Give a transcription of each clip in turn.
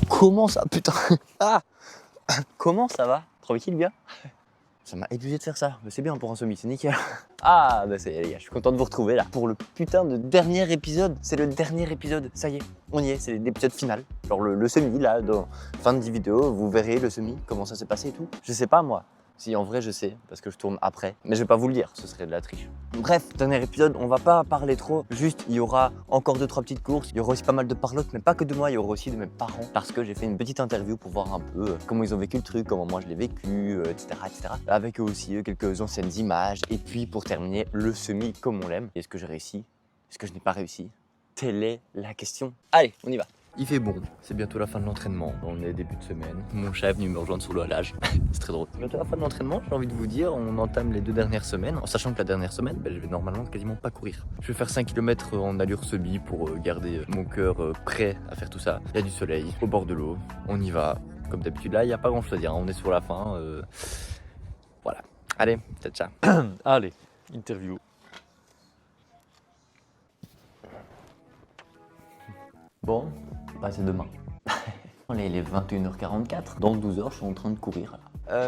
Comment ça, putain? Ah! Comment ça va? Tranquille, bien? Ça m'a épuisé de faire ça, mais c'est bien pour un semi, c'est nickel. Ah, bah ça y est les gars, je suis content de vous retrouver là. Pour le putain de dernier épisode, c'est le dernier épisode, ça y est, on y est, c'est l'épisode final. Genre le semi là, dans fin de vidéo, vous verrez le semi, comment ça s'est passé et tout. Je sais pas moi. Si en vrai je sais, parce que je tourne après, mais je vais pas vous le dire, ce serait de la triche. Bref, dernier épisode, on va pas parler trop, juste il y aura encore 2-3 petites courses, il y aura aussi pas mal de parlottes, mais pas que de moi, il y aura aussi de mes parents, parce que j'ai fait une petite interview pour voir un peu comment ils ont vécu le truc, comment moi je l'ai vécu, etc., etc. Avec eux aussi quelques anciennes images, et puis pour terminer, le semi comme on l'aime. Est-ce que j'ai réussi? Est-ce que je n'ai pas réussi? Telle est la question. Allez, on y va. Il fait bon, c'est bientôt la fin de l'entraînement, on est début de semaine. Mon chat est venu me rejoindre sur le halage, c'est très drôle. C'est bientôt la fin de l'entraînement, j'ai envie de vous dire, on entame les 2 dernières semaines, en sachant que la dernière semaine, je vais normalement quasiment pas courir. Je vais faire 5 km en allure semi pour garder mon cœur prêt à faire tout ça. Il y a du soleil, au bord de l'eau, on y va. Comme d'habitude, là, il n'y a pas grand chose à dire, on est sur la fin. Voilà. Allez, ciao. Allez, interview. Bon, bah c'est demain. Il est 21h44, dans 12 heures, je suis en train de courir.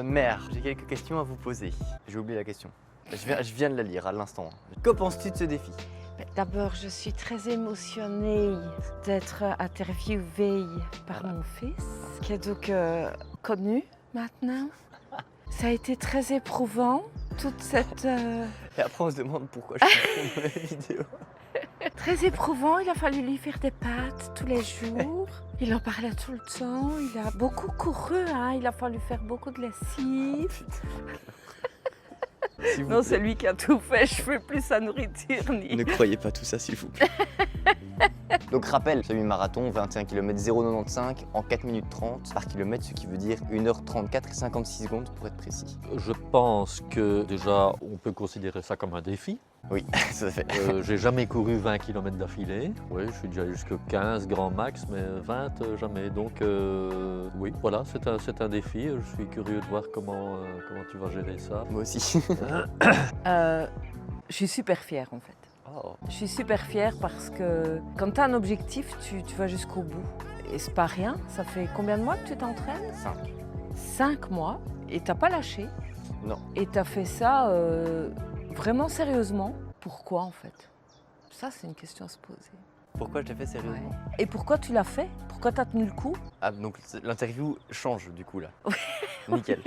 Mère, j'ai quelques questions à vous poser. J'ai oublié la question. Je viens de la lire à l'instant. Que penses-tu de ce défi? D'abord, je suis très émotionnée d'être interviewée par mon fils, qui est donc connu maintenant. Ça a été très éprouvant, toute cette... Et après on se demande pourquoi je fais dans les vidéos. Très éprouvant, il a fallu lui faire des pâtes tous les jours. Il en parlait tout le temps, il a beaucoup couru, hein. Il a fallu faire beaucoup de lessive. Non, c'est lui qui a tout fait, je fais plus sa nourriture ni... Ne croyez pas tout ça s'il vous plaît. Donc rappel, semi-marathon, 21 km 0,95 en 4 minutes 30 par kilomètre, ce qui veut dire 1h34 et 56 secondes pour être précis. Je pense que déjà, on peut considérer ça comme un défi. Oui, ça fait. J'ai jamais couru 20 km d'affilée. Oui, je suis déjà jusqu'à 15 grand max, mais 20 jamais. Donc oui, voilà, c'est un défi. Je suis curieux de voir comment tu vas gérer ça. Moi aussi. Je suis super fière en fait. Oh. Je suis super fière parce que quand tu as un objectif, tu vas jusqu'au bout. Et c'est pas rien, ça fait combien de mois que tu t'entraînes? 5. 5 mois, et t'as pas lâché. Non. Et t'as fait ça vraiment sérieusement. Pourquoi en fait? Ça, c'est une question à se poser. Pourquoi je l'ai fait sérieusement? Ouais. Et pourquoi tu l'as fait? Pourquoi t'as tenu le coup? Ah, donc l'interview change du coup là. Nickel.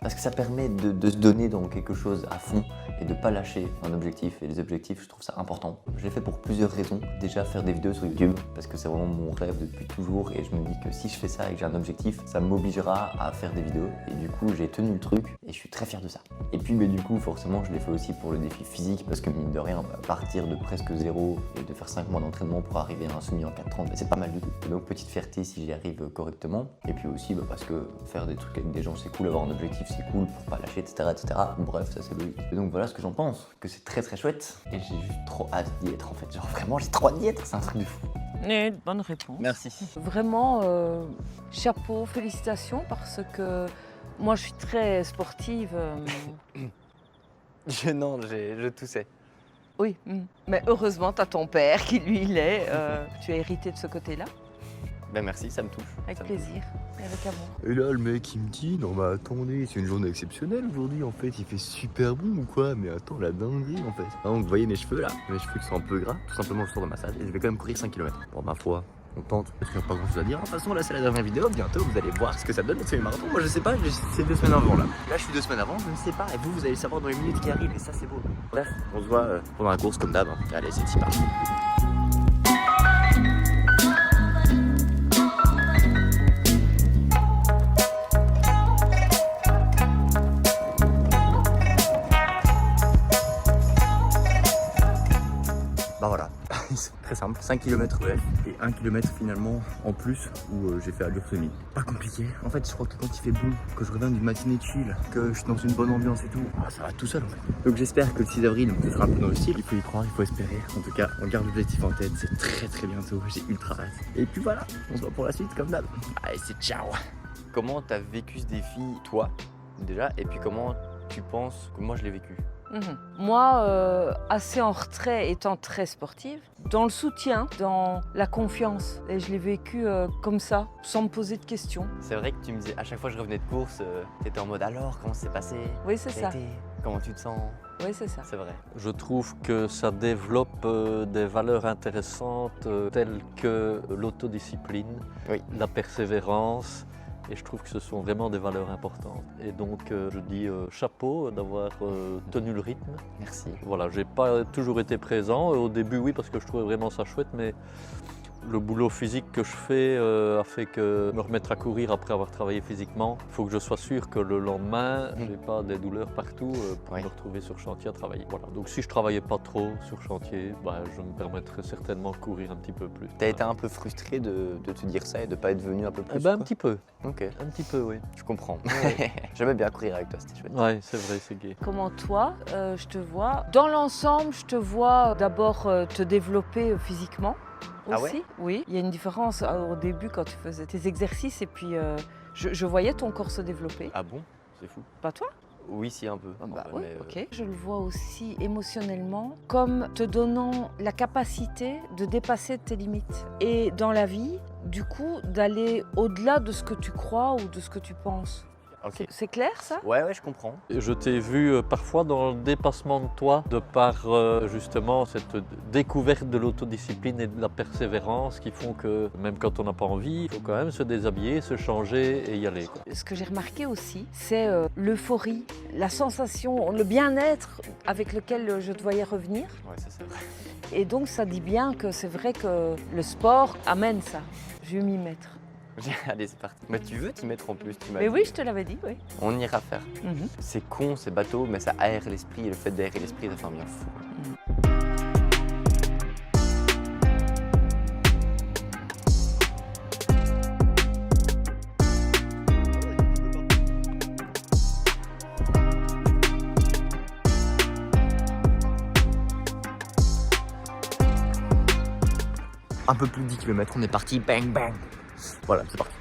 Parce que ça permet de se donner dans quelque chose à fond et de pas lâcher un objectif. Et les objectifs, je trouve ça important. Je l'ai fait pour plusieurs raisons. Déjà, faire des vidéos sur YouTube, parce que c'est vraiment mon rêve depuis toujours. Et je me dis que si je fais ça et que j'ai un objectif, ça m'obligera à faire des vidéos. Et du coup, j'ai tenu le truc et je suis très fier de ça. Et puis, mais du coup, forcément, je l'ai fait aussi pour le défi physique, parce que mine de rien, partir de presque zéro et de faire 5 mois d'entraînement pour arriver à un semi en 4,30, c'est pas mal du tout. Et donc, petite fierté si j'y arrive correctement. Et puis aussi, parce que faire des trucs avec des gens, c'est cool, avoir un objectif, c'est cool, pour pas lâcher, etc., etc. Bref, ça c'est logique. Et donc voilà ce que j'en pense, que c'est très très chouette. Et j'ai juste trop hâte d'y être en fait. Genre vraiment, j'ai trop hâte d'y être, c'est un truc de fou. Bonne réponse. Merci. Vraiment, chapeau, félicitations, parce que moi je suis très sportive. Non, je toussais. Oui, mais heureusement, tu as ton père qui lui l'est. Tu as hérité de ce côté-là. Ben merci, ça me touche. Avec Ça me plaisir et avec amour. Et là, le mec, il me dit, non mais attendez, c'est une journée exceptionnelle aujourd'hui, en fait, il fait super bon ou quoi? Mais attends, la dinguerie, en fait. Ah, donc, vous voyez mes cheveux, là? Mes cheveux qui sont un peu gras, tout simplement, je sors de massage, et je vais quand même courir 5 km. Bon, ma foi, on tente, parce qu'il n'y a pas grand chose à dire. De toute façon, là, c'est la dernière vidéo, bientôt, vous allez voir ce que ça donne, c'est le marathon. Moi, je sais pas, c'est 2 semaines avant, là. Là, je suis 2 semaines avant, je ne sais pas, et vous allez savoir dans les minutes qui arrivent, et ça, c'est beau. Bref, on se voit pendant la course, comme d'hab. Allez, c'est parti. Bah voilà, très simple, 5 km EF et 1 km finalement en plus où j'ai fait allure semi. Pas compliqué, en fait je crois que quand il fait bon, que je reviens d'une matinée chill, que je suis dans une bonne ambiance et tout, ça va tout seul en fait. Donc j'espère que le 6 avril, ce sera un peu dans le style, il faut y croire, il faut espérer. En tout cas, on garde l'objectif en tête, c'est très bientôt, j'ai ultra hâte. Et puis voilà, on se voit pour la suite comme d'hab. Allez, c'est ciao. Comment t'as vécu ce défi, toi, déjà, et puis comment tu penses que moi je l'ai vécu? Moi, assez en retrait, étant très sportive, dans le soutien, dans la confiance. Et je l'ai vécu comme ça, sans me poser de questions. C'est vrai que tu me disais, à chaque fois que je revenais de course, t'étais en mode alors, comment ça s'est passé? Oui, c'est ça. Comment tu te sens? Oui, c'est ça. C'est vrai. Je trouve que ça développe des valeurs intéressantes telles que l'autodiscipline, Oui. la persévérance. Et je trouve que ce sont vraiment des valeurs importantes. Et donc je dis chapeau d'avoir tenu le rythme. Merci. Voilà, j'ai pas toujours été présent. Au début, oui, parce que je trouvais vraiment ça chouette, mais le boulot physique que je fais a fait que me remettre à courir après avoir travaillé physiquement, il faut que je sois sûr que le lendemain, j'ai pas des douleurs partout pour me retrouver sur chantier à travailler. Voilà. Donc si je travaillais pas trop sur chantier, je me permettrais certainement de courir un petit peu plus. T'as été un peu frustré de te dire ça et de pas être venu un peu plus? Un petit peu. Ok. Un petit peu, oui. Je comprends. Ouais. J'aimais bien courir avec toi, c'était chouette. Oui, c'est vrai, c'est gai. Comment toi, je te vois? Dans l'ensemble, je te vois d'abord te développer physiquement. Ah Aussi, ouais? oui. Il y a une différence au début quand tu faisais tes exercices et puis je voyais ton corps se développer. Ah bon? C'est fou. Pas toi? Oui, si, un peu. en vrai, Oui, mais, ok. Je le vois aussi émotionnellement comme te donnant la capacité de dépasser tes limites. Et dans la vie, du coup, d'aller au-delà de ce que tu crois ou de ce que tu penses. Ok. C'est clair ça? Ouais, je comprends. Je t'ai vu parfois dans le dépassement de toi, de par justement cette découverte de l'autodiscipline et de la persévérance qui font que même quand on n'a pas envie, il faut quand même se déshabiller, se changer et y aller, quoi. Ce que j'ai remarqué aussi, c'est l'euphorie, la sensation, le bien-être avec lequel je te voyais revenir. Ouais, ça c'est vrai. Et donc ça dit bien que c'est vrai que le sport amène ça. Je vais m'y mettre. Allez, c'est parti. Mais tu veux t'y mettre en plus, tu m'as Mais dit. oui, je te l'avais dit, oui. On ira faire. Mhm. C'est con, c'est bateau, mais ça aère l'esprit et le fait d'aérer l'esprit, ça fait un bien fou. Un peu plus de 10 km, on est parti, bang bang. Voilà, c'est parti.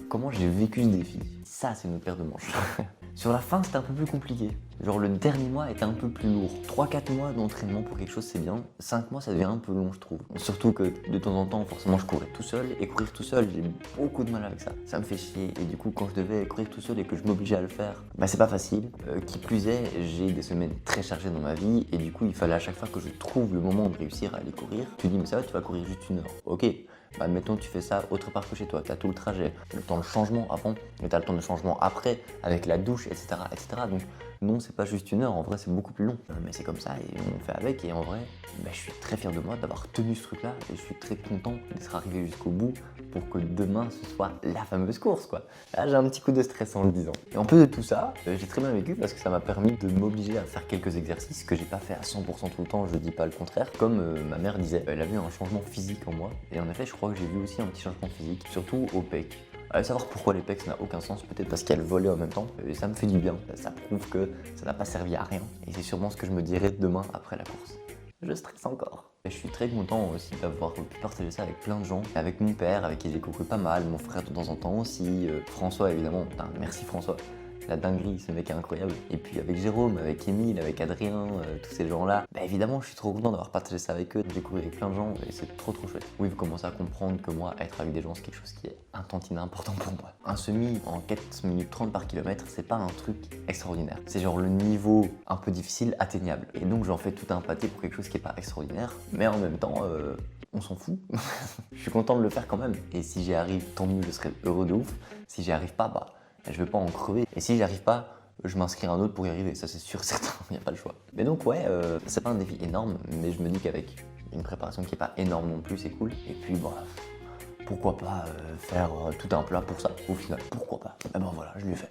Comment j'ai vécu ce défi? Ça, c'est une paire de manches. Sur la fin, c'était un peu plus compliqué. Genre, le dernier mois était un peu plus lourd. 3-4 mois d'entraînement pour quelque chose, c'est bien. 5 mois, ça devient un peu long, je trouve. Surtout que de temps en temps, forcément, je courais tout seul. Et courir tout seul, j'ai beaucoup de mal avec ça. Ça me fait chier. Et du coup, quand je devais courir tout seul et que je m'obligeais à le faire, c'est pas facile. Qui plus est, j'ai des semaines très chargées dans ma vie. Et du coup, il fallait à chaque fois que je trouve le moment de réussir à aller courir. Tu dis, mais ça va, tu vas courir juste 1 heure. Ok. Admettons, tu fais ça autre part que chez toi, tu as tout le trajet, le temps de changement avant, et tu as le temps de changement après, avec la douche, etc. etc. Donc non, c'est pas juste 1 heure, en vrai c'est beaucoup plus long. Mais c'est comme ça et on fait avec, et en vrai, je suis très fier de moi d'avoir tenu ce truc-là, et je suis très content d'être arrivé jusqu'au bout pour que demain ce soit la fameuse course, quoi. Là, j'ai un petit coup de stress en le disant. Et en plus de tout ça, j'ai très bien vécu parce que ça m'a permis de m'obliger à faire quelques exercices que j'ai pas fait à 100% tout le temps, je dis pas le contraire. Comme ma mère disait, elle a vu un changement physique en moi, et en effet, je crois que j'ai vu aussi un petit changement physique, surtout au pec. Savoir pourquoi les pecs, ça n'a aucun sens, peut-être parce qu'elles volaient en même temps, et ça me fait du bien. Ça prouve que ça n'a pas servi à rien, et c'est sûrement ce que je me dirai demain après la course. Je stresse encore. Et je suis très content aussi d'avoir pu partager ça avec plein de gens, avec mon père, avec qui j'ai couru pas mal, mon frère de temps en temps aussi, François évidemment, putain, merci François. La dinguerie, ce mec est incroyable. Et puis avec Jérôme, avec Émile, avec Adrien, tous ces gens-là, évidemment, je suis trop content d'avoir partagé ça avec eux. J'ai couru avec plein de gens et c'est trop chouette. Oui, vous commencez à comprendre que moi, être avec des gens, c'est quelque chose qui est un tantinet important pour moi. Un semi en 4 minutes 30 par kilomètre, c'est pas un truc extraordinaire. C'est genre le niveau un peu difficile, atteignable. Et donc j'en fais tout un pâté pour quelque chose qui est pas extraordinaire, mais en même temps, on s'en fout. Je suis content de le faire quand même. Et si j'y arrive, tant mieux, je serai heureux de ouf. Si j'y arrive pas, je vais pas en crever. Et si j'y arrive pas, je m'inscris à un autre pour y arriver. Ça, c'est sûr, certain, il n'y a pas le choix. Mais donc, ouais, c'est pas un défi énorme, mais je me dis qu'avec une préparation qui est pas énorme non plus, c'est cool. Et puis, pourquoi pas faire tout un plat pour ça, au final. Pourquoi pas? Et voilà, je l'ai fait.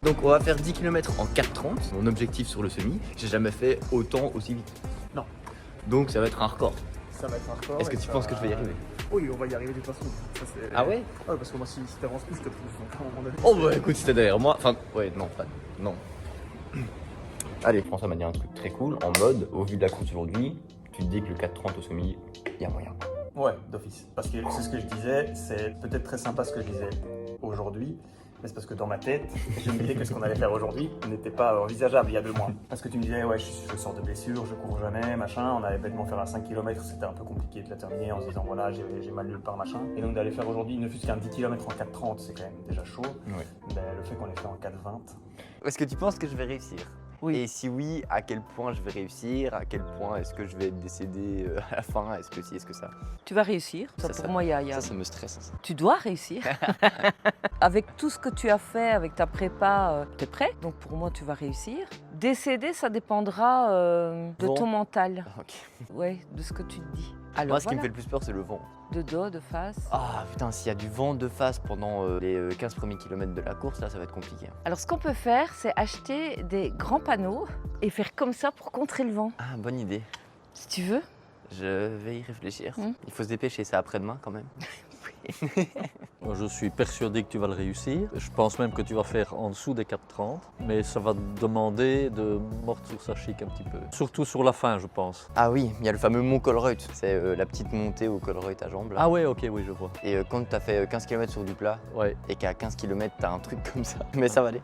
Donc, on va faire 10 km en 4h30. Mon objectif sur le semi, j'ai jamais fait autant aussi vite. Non. Donc, ça va être un record. Ça va être un record. Est-ce que tu penses que je vais y arriver? Oui, on va y arriver de toute façon. Ça, Ah ouais? Ouais, parce que moi, si t'avances plus, je te pousse. Donc, à un moment donné. Oh bah écoute, c'était derrière moi. Enfin, ouais, non, pas. Non. Allez, François m'a dit un truc très cool. En mode, au vu de la course aujourd'hui, tu te dis que le 4,30 au semi, il y a moyen. Ouais, d'office. Parce que c'est ce que je disais, c'est peut-être très sympa ce que je disais aujourd'hui, mais c'est parce que dans ma tête, je me disais que ce qu'on allait faire aujourd'hui n'était pas envisageable il y a 2 mois. Parce que tu me disais, ouais, je sors de blessure, je cours jamais, machin. On allait bêtement faire un 5 km, c'était un peu compliqué de la terminer en se disant, voilà, j'ai mal nulle part, machin. Et donc d'aller faire aujourd'hui, ne fût-ce qu'un 10 km en 4,30, c'est quand même déjà chaud. Ouais. Mais le fait qu'on l'ait fait en 4,20. Est-ce que tu penses que je vais réussir? Oui. Et si oui, à quel point je vais réussir? À quel point est-ce que je vais être décédé à la fin? Est-ce que si, est-ce que ça? Tu vas réussir. Ça, pour moi, il y a... Ça me stresse. Ça. Tu dois réussir. Avec tout ce que tu as fait, avec ta prépa, tu es prêt. Donc pour moi, tu vas réussir. Décéder, ça dépendra de Bon. ton mental. Ok. Ouais, de ce que tu te dis. Alors Moi, ce qui me voilà. fait le plus peur, c'est le vent. De dos, de face. Ah putain, s'il y a du vent de face pendant les 15 premiers kilomètres de la course, là, ça va être compliqué. Alors ce qu'on peut faire, c'est acheter des grands panneaux et faire comme ça pour contrer le vent. Ah, bonne idée. Si tu veux. Je vais y réfléchir. Mm. Il faut se dépêcher, c'est après-demain quand même. Moi, je suis persuadé que tu vas le réussir. Je pense même que tu vas faire en dessous des 4,30, mais ça va te demander de mordre sur sa chic un petit peu. Surtout sur la fin, je pense. Ah oui, il y a le fameux Mont Colruyt. C'est la petite montée au Colruyt à jambes là. Ah ouais, ok, oui, je vois. Et quand t'as fait 15 km sur du plat Ouais. et qu'à 15 km t'as un truc comme ça, mais ça va aller.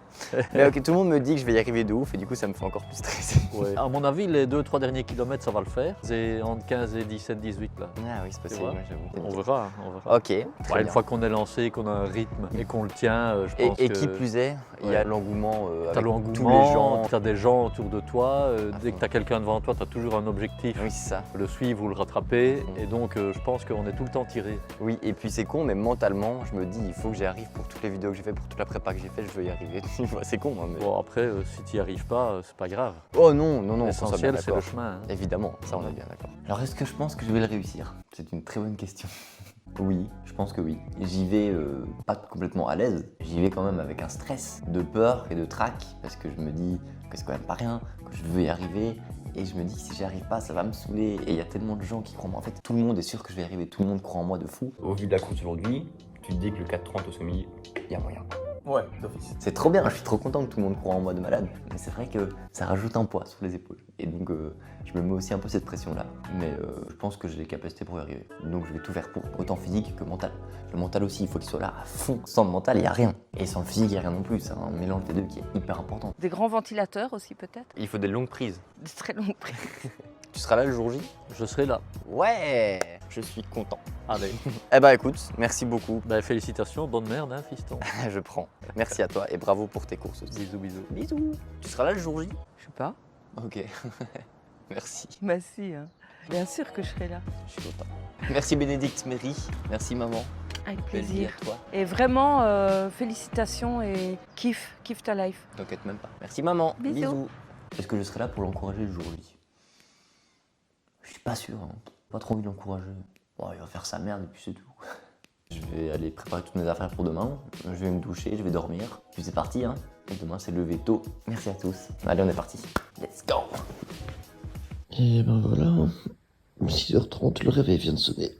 Mais ok, tout le monde me dit que je vais y arriver de ouf et du coup ça me fait encore plus stresser. Ouais. À mon avis, les 2-3 derniers kilomètres, ça va le faire. C'est entre 15 et 17, 18 là. Ah oui, c'est possible, vois, ouais, j'avoue. On verra, on verra. Ok, très Ouais, une bien. fois qu'on est lancé, qu'on a un rythme et qu'on le tient, je pense Et que... qui plus est, il y a l'engouement T'as avec l'engouement, tous les gens. t'as des gens autour de toi, dès fond. que t'as quelqu'un devant toi, t'as toujours un objectif, Oui, c'est ça. le suivre ou le rattraper, et donc je pense qu'on est tout le temps tiré. Oui, et puis c'est con, mais mentalement, je me dis, il faut que j'y arrive pour toutes les vidéos que j'ai fait, pour toute la prépa que j'ai fait, je veux y arriver. C'est con, hein, mais... Bon après, si t'y arrives pas, c'est pas grave. Oh non, non, non, on s'en soit bien L'essentiel, c'est le d'accord. chemin. hein. Évidemment, ça on est bien d'accord. Alors est-ce que je pense que je vais le réussir? C'est une très bonne question. Oui, je pense que oui. J'y vais pas complètement à l'aise, j'y vais quand même avec un stress, de peur et de trac, parce que je me dis que c'est quand même pas rien, que je veux y arriver, et je me dis que si j'y arrive pas, ça va me saouler, et il y a tellement de gens qui croient en moi. En fait, tout le monde est sûr que je vais y arriver, tout le monde croit en moi de fou. Au vu de la course aujourd'hui, tu te dis que le 4,30 au semi, il y a moyen. Ouais, d'office. C'est trop bien, je suis trop content que tout le monde croit en moi de malade. Mais c'est vrai que ça rajoute un poids sur les épaules. Et donc je me mets aussi un peu cette pression-là. Mais je pense que j'ai les capacités pour y arriver. Donc je vais tout faire pour, autant physique que mental. Le mental aussi, il faut qu'il soit là à fond. Sans le mental, il n'y a rien. Et sans le physique, il n'y a rien non plus. C'est un mélange des deux qui est hyper important. Des grands ventilateurs aussi peut-être. Il faut des longues prises. Des très longues prises. Tu seras là le jour J? Je serai là. Ouais, je suis content. Allez, Eh bah écoute, merci beaucoup. ben, félicitations, bonne merde, hein, fiston. Je prends. Merci à toi et bravo pour tes courses aussi. Bisous, bisous. Bisous. Tu seras là le jour J? Je sais pas. Ok. Merci. Bah si, hein. Bien sûr que je serai là. Je suis content. Merci Bénédicte Méry. Merci maman. Avec Belle vie plaisir. à toi. Et vraiment, félicitations et kiffe ta life. T'inquiète même pas. Merci maman. Bisous. Est-ce que je serai là pour l'encourager le jour J? Je suis pas sûr. Hein. Pas trop envie de l'encourager. Bon, il va faire sa merde et puis c'est tout. Je vais aller préparer toutes mes affaires pour demain. Je vais me doucher, je vais dormir. Puis c'est parti. Hein. Et demain c'est lever tôt. Merci à tous. Allez, on est parti. Let's go. Et ben voilà, 6h30, le réveil vient de sonner.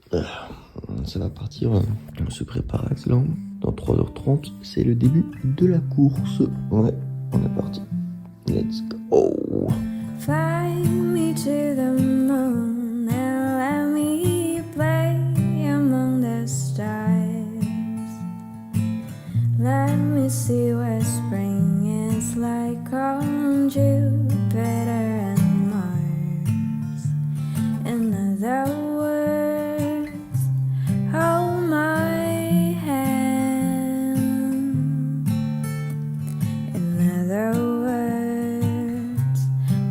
Ça va partir, on se prépare excellent. Dans 3h30, c'est le début de la course. Ouais, on est parti. Let's go. Fly me to the moon and let me play among the stars. Let me see what spring is like on Jupiter and Mars. In other words, hold my hand. In other words,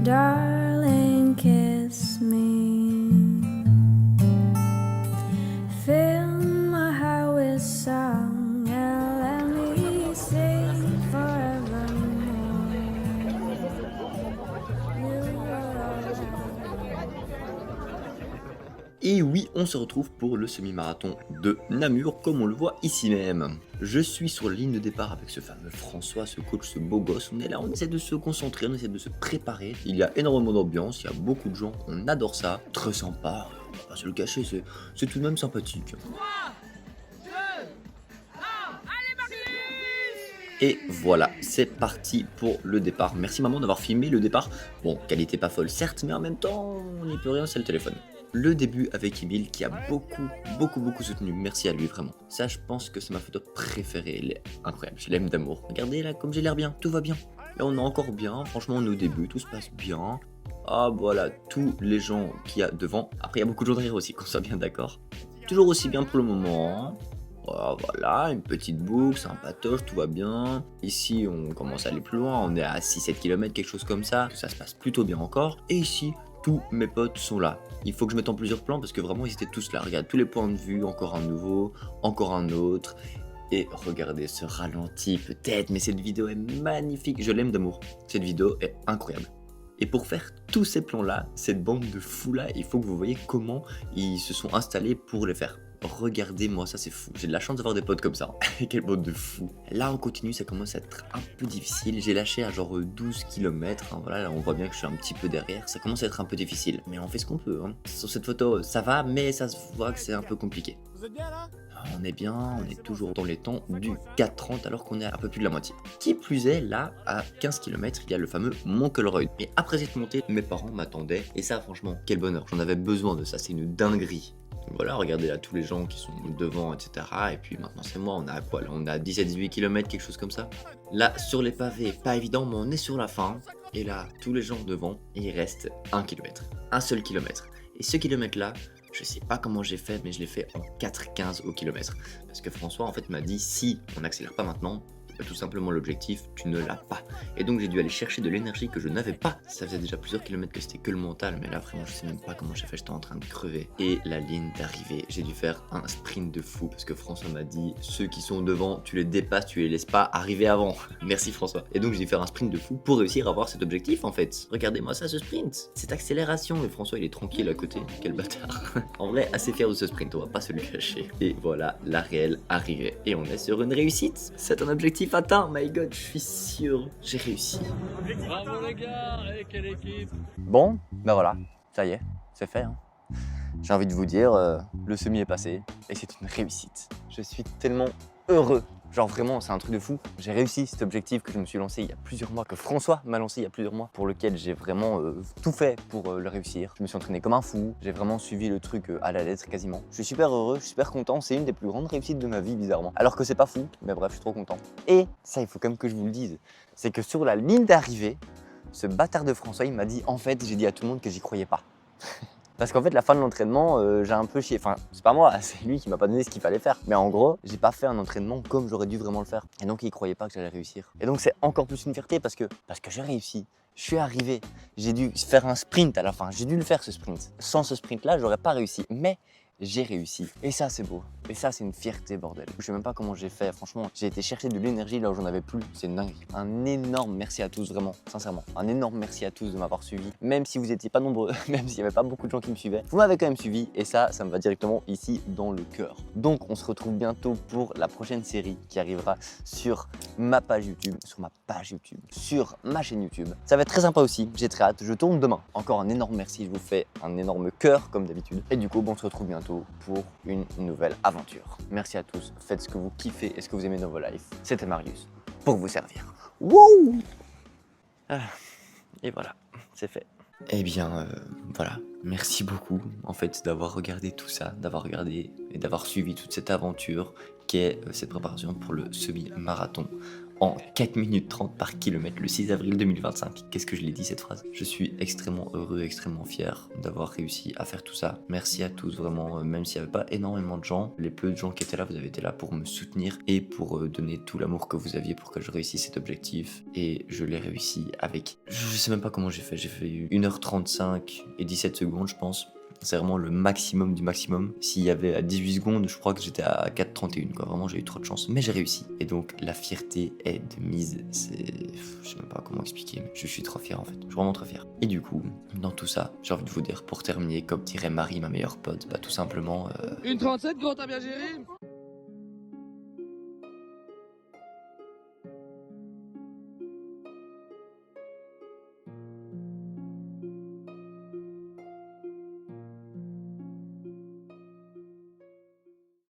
darling, kiss me. Fill my heart with song and let me sing forevermore. You are Et oui, on se retrouve pour le semi-marathon de Namur, comme on le voit ici même. Je suis sur la ligne de départ avec ce fameux François, ce coach, ce beau gosse. On est là, on essaie de se concentrer, on essaie de se préparer. Il y a énormément d'ambiance, il y a beaucoup de gens, on adore ça. Très sympa, pas se le cacher, c'est tout de même sympathique. Et voilà, c'est parti pour le départ. Merci maman d'avoir filmé le départ. Bon, qualité pas folle certes, mais en même temps, on n'y peut rien, c'est le téléphone. Le début avec Emile qui a beaucoup soutenu. Merci à lui vraiment. Ça, je pense que c'est ma photo préférée. Elle est incroyable, je l'aime d'amour. Regardez là, comme j'ai l'air bien, tout va bien. Là, on est encore bien. Franchement, on est au début, tout se passe bien. Ah voilà, tous les gens qu'il y a devant. Après, il y a beaucoup de gens derrière aussi, qu'on soit bien d'accord. Toujours aussi bien pour le moment. Voilà, une petite boucle, sympatoche, tout va bien. Ici, on commence à aller plus loin, on est à 6-7 km, quelque chose comme ça. Ça se passe plutôt bien encore. Et ici, tous mes potes sont là. Il faut que je mette en plusieurs plans parce que vraiment, ils étaient tous là. Regarde, tous les points de vue, encore un nouveau, encore un autre. Et regardez ce ralenti peut-être, mais cette vidéo est magnifique. Je l'aime d'amour. Cette vidéo est incroyable. Et pour faire tous ces plans-là, cette bande de fous-là, il faut que vous voyez comment ils se sont installés pour les faire. Regardez-moi, ça c'est fou. J'ai de la chance d'avoir des potes comme ça. Quelle bande de fous. Là, on continue, ça commence à être un peu difficile. J'ai lâché à genre 12 km. Hein. Voilà, là, on voit bien que je suis un petit peu derrière. Ça commence à être un peu difficile. Mais on fait ce qu'on peut. Hein. Sur cette photo, ça va, mais ça se voit que c'est un peu compliqué. Vous êtes bien là ? On est bien, on est toujours dans les temps du 4:30 alors qu'on est à un peu plus de la moitié. Qui plus est, là, à 15 km, il y a le fameux Mont Colruyt. Mais après cette montée, mes parents m'attendaient. Et ça, franchement, quel bonheur. J'en avais besoin de ça. C'est une dinguerie. Donc voilà, regardez là tous les gens qui sont devant, etc. Et puis maintenant c'est moi, on a quoi là? On a 17-18 km, quelque chose comme ça. Là, sur les pavés, pas évident, mais on est sur la fin. Et là, tous les gens devant, et il reste 1 km. Un seul kilomètre. Et ce kilomètre-là, je sais pas comment j'ai fait, mais je l'ai fait en 4,15 au kilomètre. Parce que François, en fait, m'a dit, si on n'accélère pas maintenant, tout simplement l'objectif, tu ne l'as pas. Et donc j'ai dû aller chercher de l'énergie que je n'avais pas. Ça faisait déjà plusieurs kilomètres que c'était que le mental, mais là vraiment je sais même pas comment j'ai fait, j'étais en train de crever. Et la ligne d'arrivée, j'ai dû faire un sprint de fou parce que François m'a dit, ceux qui sont devant, tu les dépasses, tu les laisses pas arriver avant. Merci François. Et donc j'ai dû faire un sprint de fou pour réussir à avoir cet objectif en fait. Regardez-moi ça, ce sprint, cette accélération. Et François il est tranquille à côté, quel bâtard. En vrai, assez fier de ce sprint, on va pas se le cacher. Et voilà, la réelle arrivée. Et on est sur une réussite. C'est un objectif atteint, my god, je suis sûr, j'ai réussi. Bravo les gars, et quelle équipe! Bon, ben voilà, ça y est, c'est fait. Hein. J'ai envie de vous dire, le semi est passé et c'est une réussite. Je suis tellement heureux. Genre vraiment, c'est un truc de fou. J'ai réussi cet objectif que je me suis lancé il y a plusieurs mois, que François m'a lancé il y a plusieurs mois, pour lequel j'ai vraiment tout fait pour le réussir. Je me suis entraîné comme un fou, j'ai vraiment suivi le truc à la lettre quasiment. Je suis super heureux, je suis super content, c'est une des plus grandes réussites de ma vie bizarrement. Alors que c'est pas fou, mais bref, je suis trop content. Et ça, il faut quand même que je vous le dise, c'est que sur la ligne d'arrivée, ce bâtard de François, il m'a dit, en fait, j'ai dit à tout le monde que j'y croyais pas. Parce qu'en fait, la fin de l'entraînement, j'ai un peu chié. Enfin, c'est pas moi, c'est lui qui m'a pas donné ce qu'il fallait faire. Mais en gros, j'ai pas fait un entraînement comme j'aurais dû vraiment le faire. Et donc, il croyait pas que j'allais réussir. Et donc, c'est encore plus une fierté parce que j'ai réussi. Je suis arrivé. J'ai dû faire un sprint à la fin. J'ai dû le faire, ce sprint. Sans ce sprint-là, j'aurais pas réussi. Mais j'ai réussi. Et ça, c'est beau. Et ça, c'est une fierté, bordel. Je sais même pas comment j'ai fait. Franchement, j'ai été chercher de l'énergie là où j'en avais plus. C'est une dinguerie. Un énorme merci à tous, vraiment, sincèrement. Un énorme merci à tous de m'avoir suivi. Même si vous étiez pas nombreux, même s'il y avait pas beaucoup de gens qui me suivaient, vous m'avez quand même suivi. Et ça me va directement ici dans le cœur. Donc, on se retrouve bientôt pour la prochaine série qui arrivera sur ma page YouTube, sur ma chaîne YouTube. Ça va être très sympa aussi. J'ai très hâte. Je tourne demain. Encore un énorme merci. Je vous fais un énorme cœur comme d'habitude. Et du coup, bon, on se retrouve bientôt pour une nouvelle aventure. Merci à tous, faites ce que vous kiffez et ce que vous aimez dans vos lives. C'était Marius, pour vous servir. Wouh! Et voilà, c'est fait. Eh bien, voilà. Merci beaucoup, en fait, d'avoir regardé tout ça, d'avoir regardé et d'avoir suivi toute cette aventure qui est cette préparation pour le semi-marathon en 4 minutes 30 par kilomètre le 6 avril 2025. Qu'est-ce que je l'ai dit cette phrase? Je suis extrêmement heureux, extrêmement fier d'avoir réussi à faire tout ça. Merci à tous vraiment, même s'il n'y avait pas énormément de gens, les peu de gens qui étaient là, vous avez été là pour me soutenir et pour donner tout l'amour que vous aviez pour que je réussisse cet objectif. Et je l'ai réussi avec... Je sais même pas comment j'ai fait 1h35 et 17 secondes je pense. C'est vraiment le maximum du maximum. S'il y avait à 18 secondes, je crois que j'étais à 4,31 quoi. Vraiment, j'ai eu trop de chance. Mais j'ai réussi. Et donc, la fierté est de mise. Je sais même pas comment expliquer. Mais je suis trop fier en fait. Je suis vraiment trop fier. Et du coup, dans tout ça, j'ai envie de vous dire, pour terminer, comme dirait Marie, ma meilleure pote, bah tout simplement... Une 37, gros, t'as bien géré?